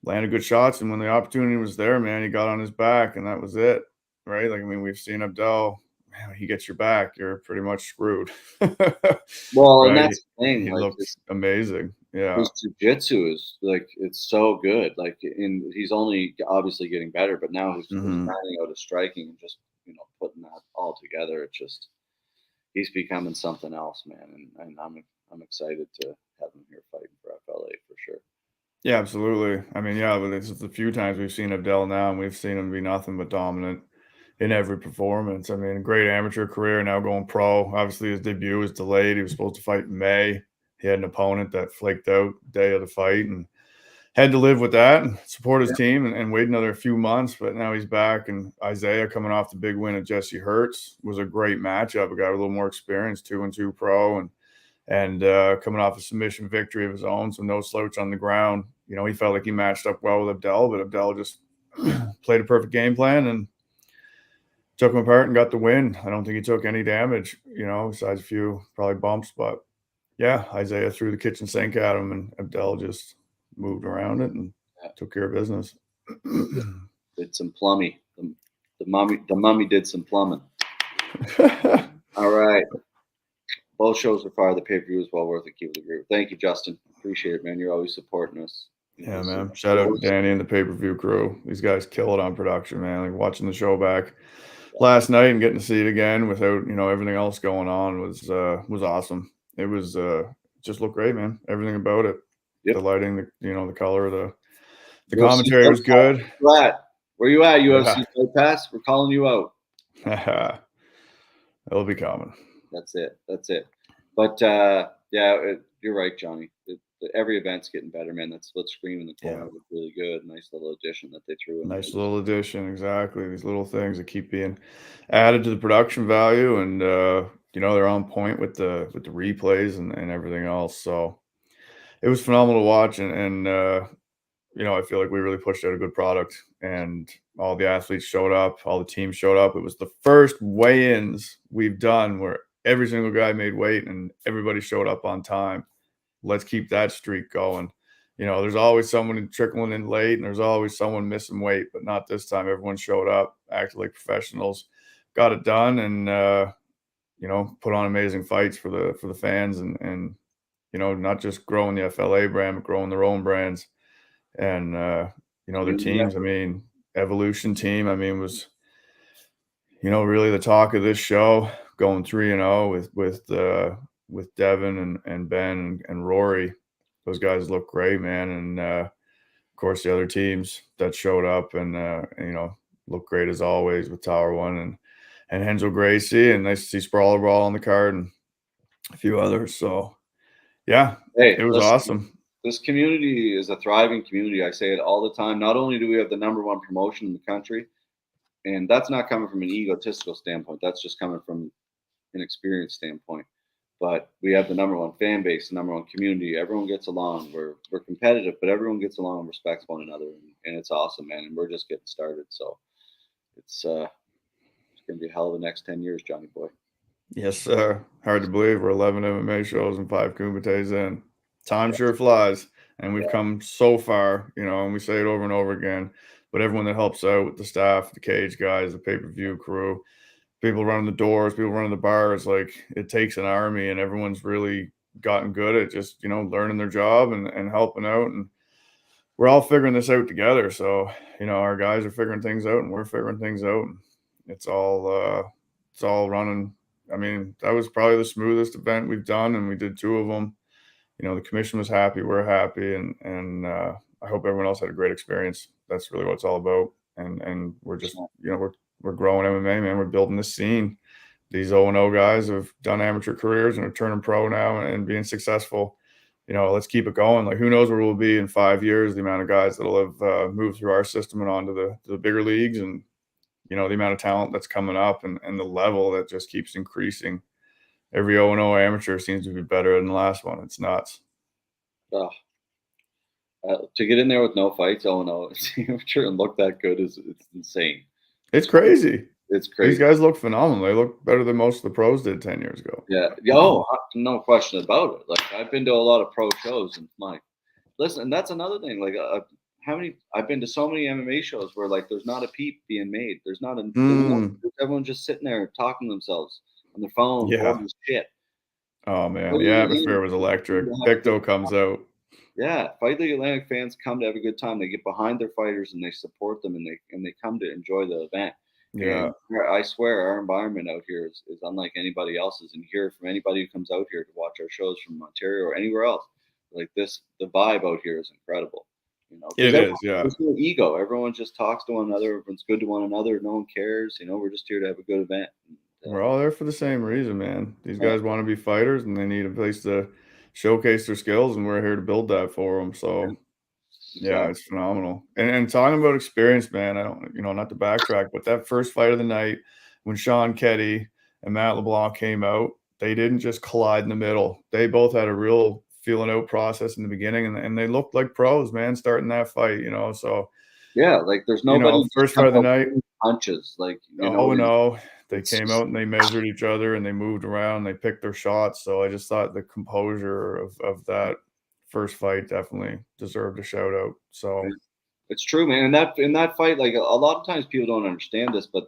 landed good shots. And when the opportunity was there, man, he got on his back and that was it. Right. Like, I mean, we've seen Abdel, man, he gets your back, you're pretty much screwed. Well, right? And that's the thing. He like looks amazing. Yeah. His jiu-jitsu is like, it's so good. Like, he's only obviously getting better, but now he's finding out his striking and just, putting that all together. It's just, he's becoming something else, man. And I'm excited to have him here fighting for FLA for sure. Yeah, absolutely. I mean, yeah, but it's just a few times we've seen Abdel now, and we've seen him be nothing but dominant in every performance. I mean, great amateur career, now going pro. Obviously, his debut was delayed. He was supposed to fight in May. He had an opponent that flaked out day of the fight and had to live with that and support his team and wait another few months. But now he's back, and Isaiah coming off the big win at Jesse Hurts was a great matchup. A guy with a little more experience, 2-2 pro, and coming off a submission victory of his own, so no slouch on the ground. He felt like he matched up well with Abdel, but Abdel just played a perfect game plan and took him apart and got the win. I don't think he took any damage, besides a few probably bumps. But yeah, Isaiah threw the kitchen sink at him, and Abdel just moved around it and took care of business. Did some plumbing. The mummy did some plumbing. All right. Both shows are fire. The pay-per-view is well worth it. Keep it agree. Thank you, Justin. Appreciate it, man. You're always supporting us. Yeah, man. Shout out to Danny and the pay-per-view crew. These guys kill it on production, man. Like watching the show back last night and getting to see it again without, everything else going on was awesome. It was just looked great, man. Everything about it. Yep. The lighting, the color, the commentary was good. Where you at, UFC Fight Pass? We're calling you out. It'll be coming. That's it. But you're right, Johnny. Every event's getting better, man. That split screen in the corner Yeah. was really good. Nice little addition that they threw in there. Nice little addition, exactly. These little things that keep being added to the production value, and they're on point with the replays and everything else. So it was phenomenal to watch, and I feel like we really pushed out a good product, and all the athletes showed up, all the teams showed up. It was the first weigh-ins we've done where every single guy made weight and everybody showed up on time. Let's keep that streak going. There's always someone trickling in late, and there's always someone missing weight, but not this time. Everyone showed up, acted like professionals, got it done, and put on amazing fights for the fans, and not just growing the FLA brand, but growing their own brands, and their Community teams. I effort. mean, Evolution team. I mean, was really the talk of this show, going 3-0 with Devin and Ben and Rory. Those guys look great, man. And of course, the other teams that showed up and look great as always with Tower One and Henzo Gracie, and nice to see Sprawler Brawl on the card and a few others. So yeah, Hey, it was listen, awesome. this community is a thriving community. I say it all the time. Not only do we have the number one promotion in the country, and that's not coming from an egotistical standpoint. That's just coming from an experience standpoint. But we have the number one fan base, the number one community. Everyone gets along. We're competitive, but everyone gets along and respects one another, and it's awesome, man. And we're just getting started. So it's gonna be a hell of the next 10 years, Johnny boy. Yes, sir. Hard to believe we're 11 MMA shows and 5 Kumites in. Time sure flies, and we've come so far, and we say it over and over again. But everyone that helps out with the staff, the cage guys, the pay-per-view crew, people running the doors, people running the bars, like it takes an army, and everyone's really gotten good at just, learning their job and helping out. And we're all figuring this out together. So, our guys are figuring things out and we're figuring things out. And it's all running. I mean, that was probably the smoothest event we've done, and we did 2 of them. The commission was happy, we're happy, and I hope everyone else had a great experience. That's really what it's all about. And we're just, we're growing MMA, man. We're building this scene. These 0-0 guys have done amateur careers and are turning pro now and being successful. Let's keep it going. Like, who knows where we'll be in 5 years, the amount of guys that'll have moved through our system and onto the bigger leagues, and the amount of talent that's coming up, and the level that just keeps increasing. Every 0-0 amateur seems to be better than the last one. It's nuts. Oh, to get in there with no fights, oh no, amateur and look that good it's insane. It's crazy. It's These crazy. guys look phenomenal. They look better than most of the pros did 10 years ago. Yeah. Oh, no question about it. Like, I've been to a lot of pro shows, and listen, and that's another thing. Like, I've been to so many MMA shows where, like, there's not a peep being made. There's not a everyone's just sitting there talking to themselves on their phone, bored Yeah. as shit. Oh, man. Fight The League Atlantic atmosphere was fans come electric. to have a good Picto comes time. out. Yeah, Fight League Atlantic fans come to have a good time. They get behind their fighters and they support them, and they come to enjoy the event. Yeah. And I swear our environment out here is unlike anybody else's. And hear from anybody who comes out here to watch our shows from Ontario or anywhere else, like this, the vibe out here is incredible. It Because is, yeah. there's no ego. Everyone just talks to one another. Everyone's good to one another. No one cares. We're just here to have a good event. We're all there for the same reason, man. These Yeah, guys want to be fighters, and they need a place to showcase their skills, and we're here to build that for them. So, yeah, exactly. it's phenomenal. And talking about experience, man, I don't, not to backtrack, but that first fight of the night when Sean Ketty and Matt LeBlanc came out, they didn't just collide in the middle. They both had a real feeling out process in the beginning, and they looked like pros, man, starting that fight, So, Yeah, like there's nobody just first fight coming of the out night, throwing punches. Like, oh no, they it's came just, out and they measured each other and they moved around, they picked their shots. So I just thought the composure of that first fight definitely deserved a shout out. So it's true, man. And that in that fight, like a lot of times people don't understand this, but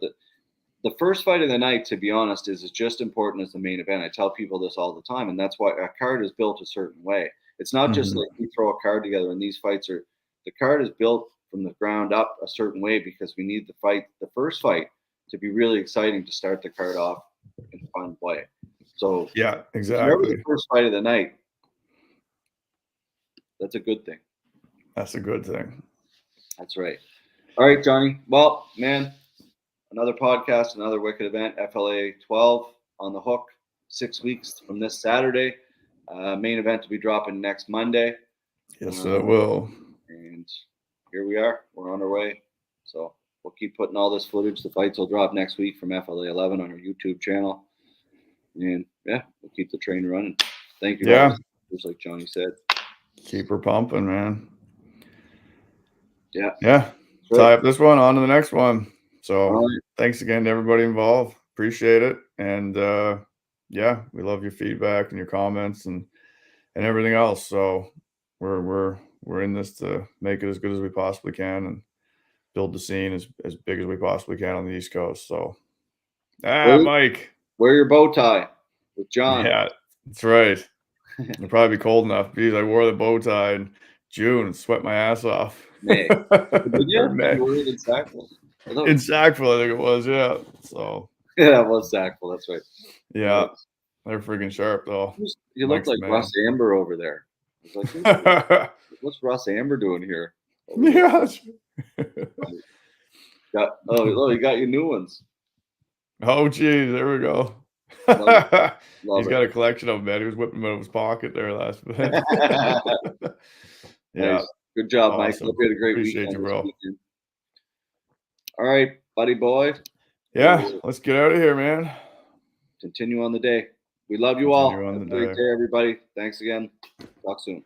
the first fight of the night, to be honest, is just important as the main event. I tell people this all the time, and that's why a card is built a certain way. It's not just mhm. like we throw a card together, and these fights are the card is built from the ground up a certain way because we need the first fight, to be really exciting to start the card off in a fun way. So Yeah, whoever the exactly. first fight of the night, that's a good thing. That's a good thing. That's right. All right, Johnny. Well, man, another podcast, another wicked event. FLA 12 on the hook. 6 weeks from this Saturday. Main event to be dropping next Monday. Yes, it will. And here we are. We're on our way. So we'll keep putting all this footage. The fights will drop next week from FLA 11 on our YouTube channel. And yeah, we'll keep the train running. Thank you. Yeah. Just like Johnny said. Keep her pumping, man. Yeah. Yeah. Tie up this one, on to the next one. So right. Thanks again to everybody involved. Appreciate it. And yeah, we love your feedback and your comments and everything else. So we're in this to make it as good as we possibly can and build the scene as big as we possibly can on the East Coast. So Mike. Wear your bow tie with John. Yeah, that's right. It'll probably be cold enough. Geez, I wore the bow tie in June and sweat my ass off. May. Did you? May. You wore it in Sackville? In Sackville, I think it was, yeah. So yeah, it was Sackville, that's right. Yeah. They're freaking sharp though. You look like Russ Amber over there. I was like, what's Russ Amber doing here? Yeah. You got your new ones. Oh, geez, there we go. He's got a collection of them, man. He was whipping them out of his pocket there last minute. Yeah. Nice. Good job, awesome. Mike. Hope you had a great Appreciate weekend. You, bro. All right, buddy boy. Yeah, let's get out of here, man. Continue on the day. We love you all. Have a great day, everybody. Thanks again. Talk soon.